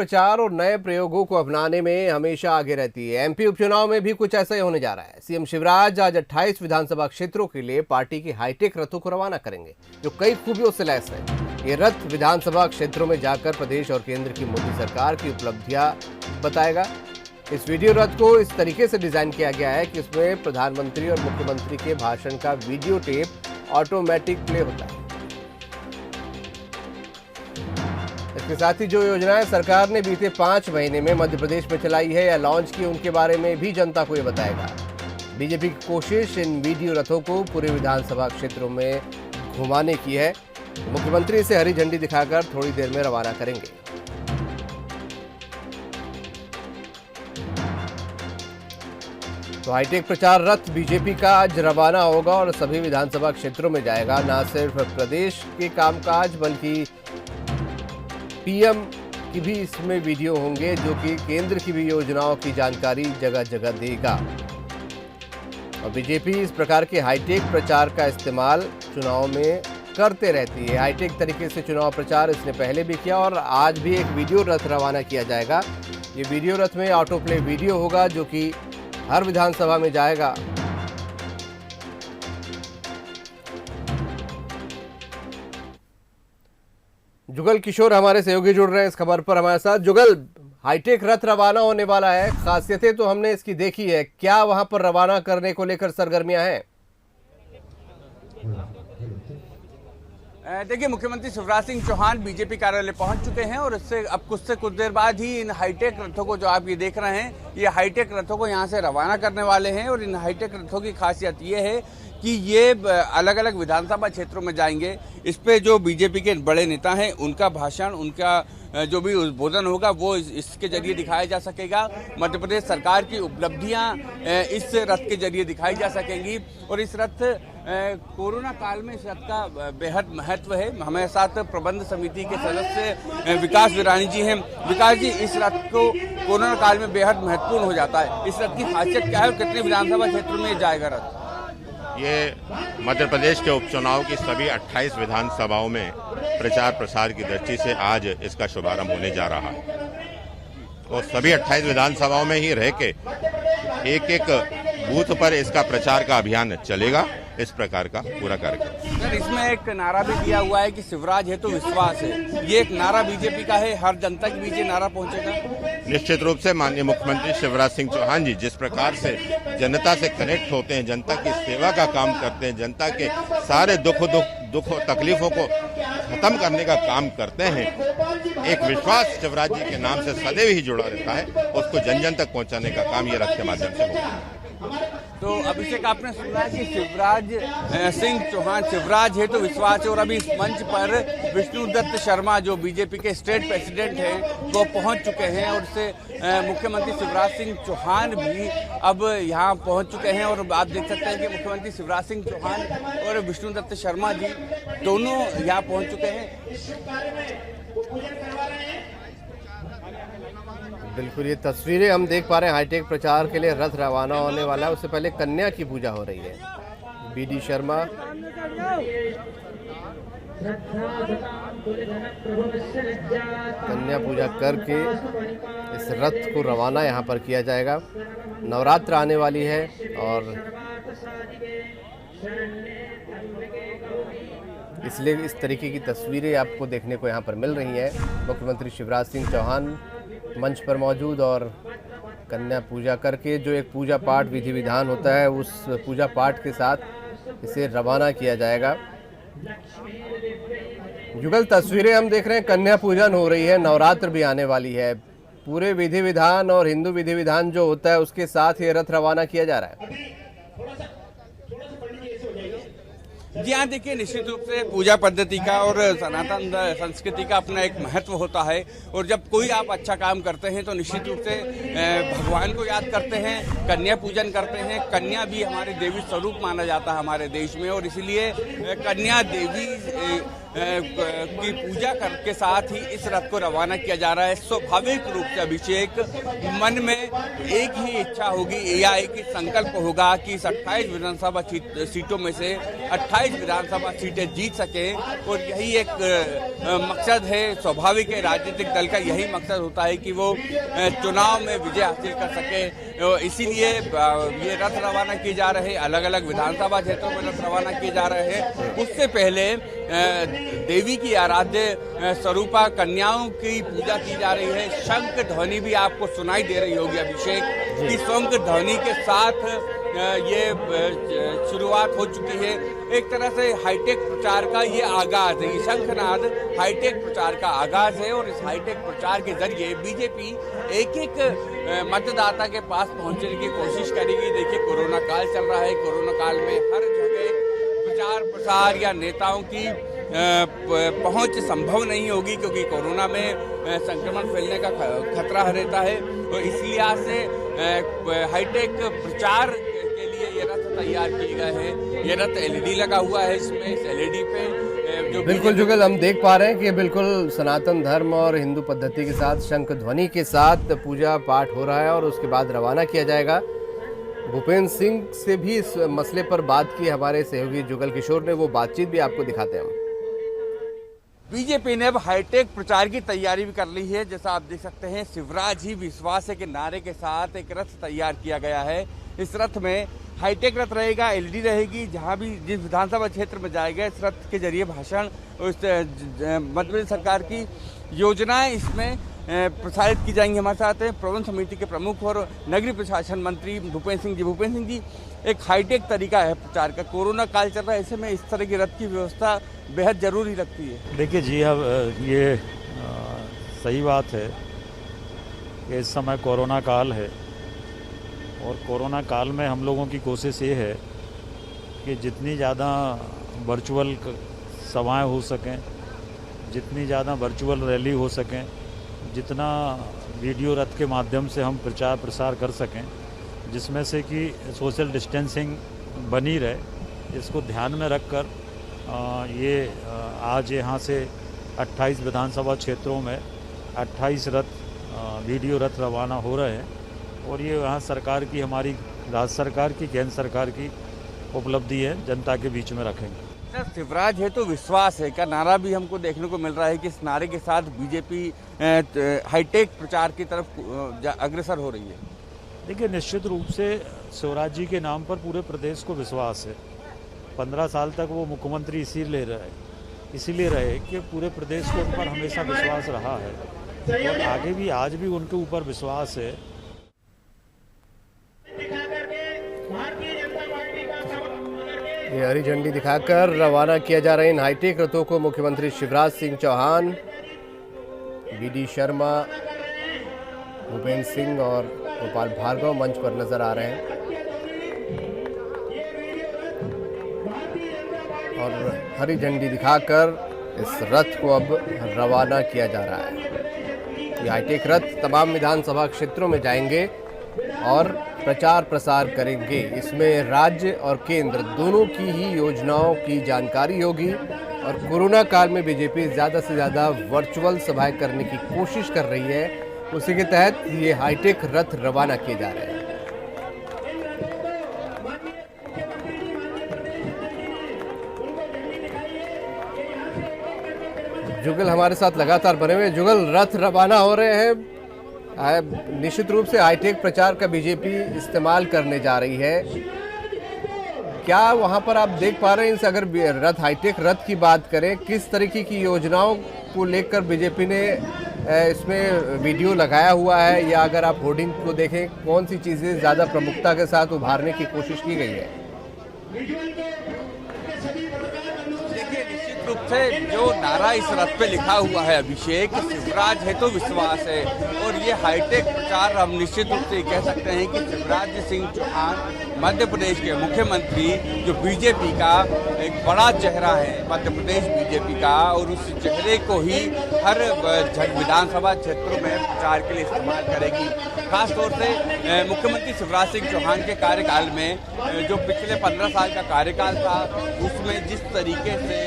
प्रचार और नए प्रयोगों को अपनाने में हमेशा आगे रहती है। एमपी उपचुनाव में भी कुछ ऐसा ही होने जा रहा है। सीएम शिवराज आज 28 विधानसभा क्षेत्रों के लिए पार्टी के हाईटेक रथों को रवाना करेंगे, जो कई खूबियों से लैस है। ये रथ विधानसभा क्षेत्रों में जाकर प्रदेश और केंद्र की मोदी सरकार की उपलब्धियां बताएगा। इस वीडियो रथ को इस तरीके से डिजाइन किया गया है कि उसमें प्रधानमंत्री और मुख्यमंत्री के भाषण का वीडियो टेप ऑटोमेटिक प्ले होता है। इसके साथ ही जो योजनाएं सरकार ने बीते 5 महीने में मध्य प्रदेश में चलाई है या लॉन्च की, उनके बारे में भी जनता को ये बताएगा। बीजेपी की कोशिश इन वीडियो रथों को पूरे विधानसभा क्षेत्रों में घुमाने की है। मुख्यमंत्री इसे हरी झंडी दिखाकर थोड़ी देर में रवाना करेंगे। तो हाईटेक प्रचार रथ बीजेपी का आज रवाना होगा और सभी विधानसभा क्षेत्रों में जाएगा। न सिर्फ प्रदेश के कामकाज बल्कि पीएम की भी इसमें वीडियो होंगे, जो कि केंद्र की भी योजनाओं की जानकारी जगह जगह देगा। और बीजेपी इस प्रकार के हाईटेक प्रचार का इस्तेमाल चुनाव में करते रहती है। हाईटेक तरीके से चुनाव प्रचार इसने पहले भी किया और आज भी एक वीडियो रथ रवाना किया जाएगा। ये वीडियो रथ में ऑटो प्ले वीडियो होगा, जो कि हर विधानसभा में जाएगा। जुगल किशोर हमारे सहयोगी जुड़ रहे हैं इस खबर पर हमारे साथ। जुगल, हाईटेक रथ रवाना होने वाला है, खासियतें तो हमने इसकी देखी है, क्या वहां पर रवाना करने को लेकर सरगर्मियां हैं? देखिए, मुख्यमंत्री शिवराज सिंह चौहान बीजेपी कार्यालय पहुंच चुके हैं और इससे अब कुछ देर बाद ही इन हाईटेक रथों को, जो आप ये देख रहे हैं, ये हाईटेक रथों को यहां से रवाना करने वाले हैं। और इन हाईटेक रथों की खासियत ये है कि ये अलग अलग विधानसभा क्षेत्रों में जाएंगे। इस पे जो बीजेपी के बड़े नेता हैं उनका भाषण, उनका जो भी उद्बोधन होगा वो इसके जरिए दिखाया जा सकेगा। मध्य प्रदेश सरकार की उपलब्धियां इस रथ के जरिए दिखाई जा सकेंगी। और इस रथ कोरोना काल में इस रथ का बेहद महत्व है। हमारे साथ प्रबंध समिति के सदस्य विकास विरानी जी हैं। विकास जी, इस रथ को कोरोना काल में बेहद महत्वपूर्ण हो जाता है, इस रथ की खासियत क्या है और कितने विधानसभा क्षेत्र में जाएगा रथ? ये मध्य प्रदेश के उपचुनाव की सभी 28 विधानसभाओं में प्रचार प्रसार की दृष्टि से आज इसका शुभारंभ होने जा रहा है। और सभी 28 विधानसभाओं में ही रह के एक एक बूथ पर इसका प्रचार का अभियान चलेगा। इस प्रकार का पूरा कार्यक्रम। सर, इसमें एक नारा भी दिया हुआ है कि शिवराज है तो विश्वास है। ये एक नारा बीजेपी का है, हर जनता के बीच ये नारा पहुंचेगा। निश्चित रूप से माननीय मुख्यमंत्री शिवराज सिंह चौहान जी जिस प्रकार से जनता से कनेक्ट होते हैं, जनता की सेवा का काम करते हैं, जनता के सारे दुख तकलीफों को खत्म करने का काम करते हैं, एक विश्वास शिवराज जी के नाम से सदैव ही जुड़ा रहता है, उसको जन जन तक पहुंचाने का काम ये रथ के माध्यम से होगा। तो अभिषेक, आपने सुना कि शिवराज सिंह चौहान, शिवराज है तो विश्वास है। और अभी इस मंच पर विष्णुदत्त शर्मा, जो बीजेपी के स्टेट प्रेसिडेंट हैं, वो पहुंच चुके हैं। और उससे मुख्यमंत्री शिवराज सिंह चौहान भी अब यहाँ पहुंच चुके हैं। और आप देख सकते हैं कि मुख्यमंत्री शिवराज सिंह चौहान और विष्णुदत्त शर्मा जी दोनों यहाँ पहुंच चुके हैं। बिल्कुल, ये तस्वीरें हम देख पा रहे हैं। हाईटेक प्रचार के लिए रथ रवाना होने वाला है। उससे पहले कन्या की पूजा हो रही है। बीडी शर्मा कन्या पूजा करके इस रथ को रवाना यहाँ पर किया जाएगा। नवरात्र आने वाली है और इसलिए इस तरीके की तस्वीरें आपको देखने को यहाँ पर मिल रही हैं। मुख्यमंत्री शिवराज सिंह चौहान मंच पर मौजूद और कन्या पूजा करके, जो एक पूजा पाठ विधि विधान होता है, उस पूजा पाठ के साथ इसे रवाना किया जाएगा। जुगल, तस्वीरें हम देख रहे हैं, कन्या पूजन हो रही है, नवरात्र भी आने वाली है। पूरे विधि विधान और हिंदू विधि विधान जो होता है उसके साथ ये रथ रवाना किया जा रहा है। जी हाँ, देखिए, निश्चित रूप से पूजा पद्धति का और सनातन संस्कृति का अपना एक महत्व होता है। और जब कोई आप अच्छा काम करते हैं तो निश्चित रूप से भगवान को याद करते हैं, कन्या पूजन करते हैं। कन्या भी हमारे देवी स्वरूप माना जाता है हमारे देश में, और इसलिए कन्या देवी की पूजा के साथ ही इस रथ को रवाना किया जा रहा है। स्वाभाविक रूप से अभिषेक मन में एक ही इच्छा होगी या एक ही संकल्प होगा कि इस 28 विधानसभा सीटों में से 28 विधानसभा सीटें जीत सके, और यही एक मकसद है। स्वाभाविक है, राजनीतिक दल का यही मकसद होता है कि वो चुनाव में विजय हासिल कर सके। इसीलिए ये रथ रवाना किए जा रहे हैं, अलग अलग विधानसभा क्षेत्रों में रथ रवाना किए जा रहे हैं। उससे पहले देवी की आराध्य स्वरूपा कन्याओं की पूजा की जा रही है। शंख ध्वनि भी आपको सुनाई दे रही होगी अभिषेक की, शंख ध्वनि के साथ ये शुरुआत हो चुकी है। एक तरह से हाईटेक प्रचार का ये आगाज है, ये शंखनाद हाईटेक प्रचार का आगाज है, और इस हाईटेक प्रचार के जरिए बीजेपी एक एक मतदाता के पास पहुंचने की कोशिश करेगी। देखिए, कोरोना काल चल रहा है, कोरोना काल में हर जगह प्रचार प्रसार या नेताओं की पहुंच संभव नहीं होगी, क्योंकि कोरोना में संक्रमण फैलने का खतरा रहता है। तो इसलिए से हाईटेक प्रचार के लिए ये रथ तैयार किए गए हैं। ये रथ एलईडी लगा हुआ है, इसमें इस एलईडी पे जो बिल्कुल जुगल हम देख पा रहे हैं कि बिल्कुल सनातन धर्म और हिंदू पद्धति के साथ शंख ध्वनि के साथ पूजा पाठ हो रहा है और उसके बाद रवाना किया जाएगा। भूपेंद्र सिंह से भी इस मसले पर बात की हमारे सहयोगी जुगल किशोर ने, वो बातचीत भी आपको दिखाते हैं हम। बीजेपी ने अब हाईटेक प्रचार की तैयारी भी कर ली है। जैसा आप देख सकते हैं, शिवराज ही विश्वास है के नारे के साथ एक रथ तैयार किया गया है। इस रथ में हाईटेक रथ रहेगा, एलईडी रहेगी। जहां भी जिस विधानसभा क्षेत्र में जाएगा, इस रथ के जरिए भाषण, मध्य प्रदेश सरकार की योजनाएं इसमें प्रसारित की जाएंगी। हमारे साथ हैं प्रबंध समिति के प्रमुख और नगरीय प्रशासन मंत्री भूपेंद्र सिंह जी। भूपेंद्र सिंह जी, एक हाईटेक तरीका है प्रचार का, कोरोना काल चल रहा है, ऐसे में इस तरह की रथ की व्यवस्था बेहद जरूरी लगती है। देखिए जी, अब ये सही बात है कि इस समय कोरोना काल है, और कोरोना काल में हम लोगों की कोशिश ये है कि जितनी ज़्यादा वर्चुअल सभाएं हो सकें, जितनी ज़्यादा वर्चुअल रैली हो सकें, जितना वीडियो रथ के माध्यम से हम प्रचार प्रसार कर सकें, जिसमें से कि सोशल डिस्टेंसिंग बनी रहे, इसको ध्यान में रखकर ये आज यहाँ से 28 विधानसभा क्षेत्रों में 28 रथ वीडियो रथ रवाना हो रहे हैं, और ये यहाँ सरकार की, हमारी राज्य सरकार की, केंद्र सरकार की उपलब्धि है, जनता के बीच में रखेंगे। शिवराज है तो विश्वास है का नारा भी हमको देखने को मिल रहा है कि इस नारे के साथ बीजेपी हाईटेक प्रचार की तरफ अग्रसर हो रही है। देखिए, निश्चित रूप से शिवराज जी के नाम पर पूरे प्रदेश को विश्वास है। 15 साल तक वो मुख्यमंत्री इसीलिए रहे कि पूरे प्रदेश के ऊपर हमेशा विश्वास रहा है, और आगे भी आज भी उनके ऊपर विश्वास है। ये हरी झंडी दिखाकर रवाना किया जा रहे इन हाईटेक रथों को मुख्यमंत्री शिवराज सिंह चौहान, बीडी शर्मा, भूपेंद्र सिंह और गोपाल भार्गव मंच पर नजर आ रहे हैं, और हरी झंडी दिखाकर इस रथ को अब रवाना किया जा रहा है। ये हाईटेक रथ तमाम विधानसभा क्षेत्रों में जाएंगे और प्रचार प्रसार करेंगे। इसमें राज्य और केंद्र दोनों की ही योजनाओं की जानकारी होगी, और कोरोना काल में बीजेपी ज़्यादा से ज़्यादा वर्चुअल सभाएं करने की कोशिश कर रही है। उसी के तहत ये हाईटेक रथ रवाना किए जा रहे हैं। जुगल हमारे साथ लगातार बने हुए। जुगल, रथ रवाना हो रहे हैं, निश्चित रूप से हाईटेक प्रचार का बीजेपी इस्तेमाल करने जा रही है। क्या वहां पर आप देख पा रहे हैं, अगर रथ हाईटेक रथ की बात करें, किस तरीके की योजनाओं को लेकर बीजेपी ने इसमें वीडियो लगाया हुआ है, या अगर आप होर्डिंग को देखें, कौन सी चीजें ज्यादा प्रमुखता के साथ उभारने की कोशिश की गई है? से जो नारा इस रथ पे लिखा हुआ है, अभिषेक, शिवराज है तो विश्वास है, और ये हाईटेक प्रचार हम निश्चित रूप से कह सकते हैं कि शिवराज सिंह चौहान मध्य प्रदेश के मुख्यमंत्री, जो बीजेपी का एक बड़ा चेहरा है मध्य प्रदेश बीजेपी का, और उस चेहरे को ही हर विधानसभा क्षेत्रों में प्रचार के लिए इस्तेमाल करेगी। खासतौर से मुख्यमंत्री शिवराज सिंह चौहान के कार्यकाल में, जो पिछले 15 साल का कार्यकाल था, उसमें जिस तरीके से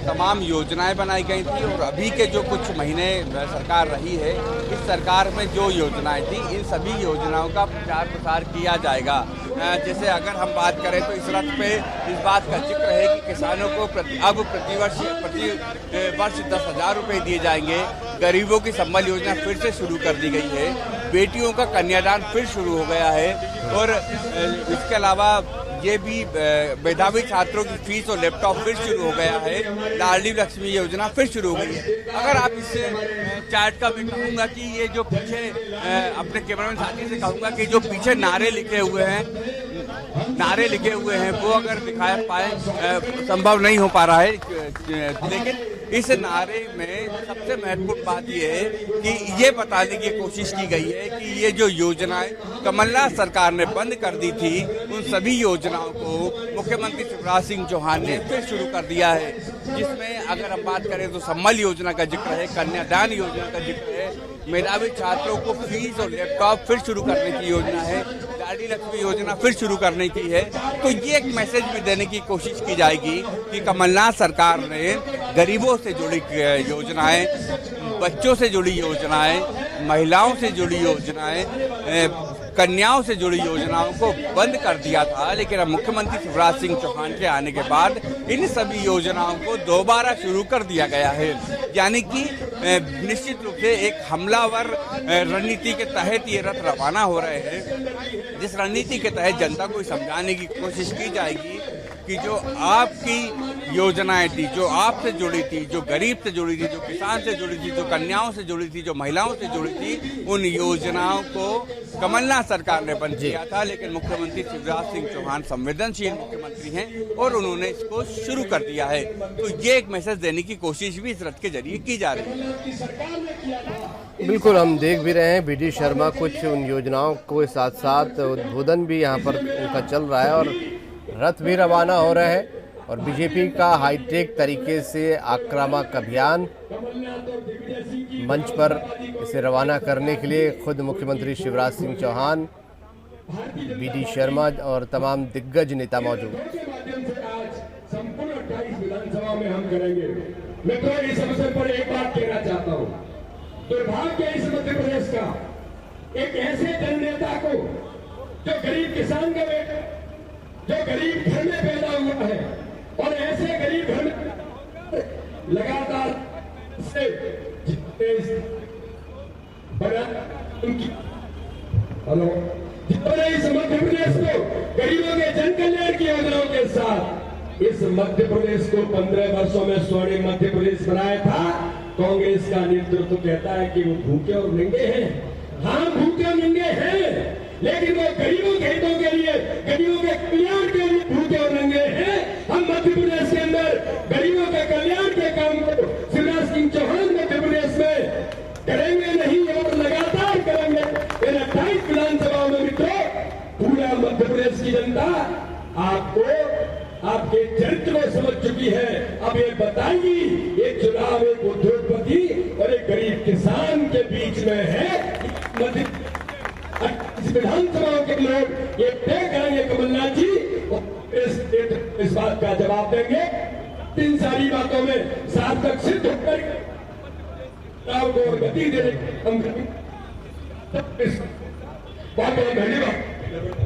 तमाम योजनाएं बनाई गई थी और अभी के जो कुछ महीने सरकार रही है, इस सरकार में जो योजनाएं थी, इन सभी योजनाओं का प्रचार प्रसार किया जाएगा। जैसे अगर हम बात करें तो इस रथ पे इस बात का जिक्र है कि किसानों को अब प्रति वर्ष 10,000 रुपये दिए जाएंगे। गरीबों की संबल योजना फिर से शुरू कर दी गई है। बेटियों का कन्यादान फिर शुरू हो गया है और इसके अलावा ये भी मेधावी छात्रों की फीस और लैपटॉप फिर शुरू हो गया है। लाडली लक्ष्मी योजना फिर शुरू हो गई है। अगर आप इस चार्ट का मैं कहूँगा कि ये जो पीछे अपने कैमरामैन साथी से कहूँगा कि जो पीछे नारे लिखे हुए हैं वो अगर दिखा पाए संभव नहीं हो पा रहा है, लेकिन इस नारे में सबसे महत्वपूर्ण बात यह है कि ये बताने की कोशिश की गई है कि ये जो योजनाएं कमलनाथ सरकार ने बंद कर दी थी, उन सभी योजनाओं को मुख्यमंत्री शिवराज सिंह चौहान ने फिर शुरू कर दिया है। जिसमें अगर हम बात करें तो सम्मल योजना का जिक्र है, कन्यादान योजना का जिक्र है, मेधावी छात्रों को फीस और लैपटॉप फिर शुरू करने की योजना है, लाडली लक्ष्मी योजना फिर शुरू करने की है। तो ये एक मैसेज भी देने की कोशिश की जाएगी कि कमलनाथ सरकार ने गरीबों से जुड़ी योजनाएं, बच्चों से जुड़ी योजनाएं, महिलाओं से जुड़ी योजनाएं, कन्याओं से जुड़ी योजनाओं को बंद कर दिया था। लेकिन अब मुख्यमंत्री शिवराज सिंह चौहान के आने के बाद इन सभी योजनाओं को दोबारा शुरू कर दिया गया है। यानी कि निश्चित रूप से एक हमलावर रणनीति के तहत ये रथ रवाना हो रहे हैं, जिस रणनीति के तहत जनता को समझाने की कोशिश की जाएगी कि जो आपकी योजनाएं थी, जो आपसे जुड़ी थी, जो गरीब से जुड़ी थी, जो किसान से जुड़ी थी, जो कन्याओं से जुड़ी थी, जो महिलाओं से जुड़ी थी, उन योजनाओं को कमलनाथ सरकार ने बंद किया था। लेकिन मुख्यमंत्री शिवराज सिंह चौहान संवेदनशील मुख्यमंत्री हैं और उन्होंने इसको शुरू कर दिया है। तो ये एक मैसेज देने की कोशिश भी इस रथ के जरिए की जा रही है। बिल्कुल, हम देख भी रहे हैं बीडी शर्मा कुछ उन योजनाओं के साथ साथ उद्बोधन भी यहाँ पर उनका चल रहा है और रथ भी रवाना हो रहे हैं। और बीजेपी का हाईटेक तरीके से आक्रामक अभियान मंच पर इसे रवाना करने के लिए खुद मुख्यमंत्री शिवराज सिंह चौहान, बीडी शर्मा और तमाम दिग्गज नेता मौजूद। संपूर्ण 28 विधानसभा में हम करेंगे। मैं तो इस अवसर पर एक बात कहना चाहता हूँ, दुर्भाग्य इस मध्य प्रदेश का एक ऐसे जननेता को जो गरीब किसान का बेटा, जो गरीब घर में पैदा हुआ है और ऐसे गरीब घर में लगातार से हेलो जितने इस मध्य प्रदेश को गरीबों के जन कल्याण की योजनाओं के साथ इस मध्य प्रदेश को 15 वर्षों में स्वर्णिम मध्य प्रदेश बनाया था। कांग्रेस का नेतृत्व कहता है कि वो भूखे और नंगे हैं। हाँ, भूखे और नंगे हैं, लेकिन वो गरीबों के हितों के लिए, गरीबों के कल्याण के लिए भूखे और नंगे हैं। हम मध्य प्रदेश के अंदर गरीबों के कल्याण के काम को शिवराज सिंह चौहान मध्य प्रदेश में करेंगे नहीं और लगातार करेंगे। इन 28 विधानसभाओं में मित्रों, पूरा मध्य प्रदेश की जनता आपको, आपके चरित्र को समझ चुकी है। अब ये बताएगी, ये चुनाव एक उद्योगपति और एक गरीब किसान के बीच में है। इस विधानसभाओं के लोग ये तय करेंगे कमलनाथ जी, इस बात का जवाब देंगे। इन सारी बातों में सार्थक सिद्ध होकर चुनाव को गति देने हम बहुत बहुत धन्यवाद।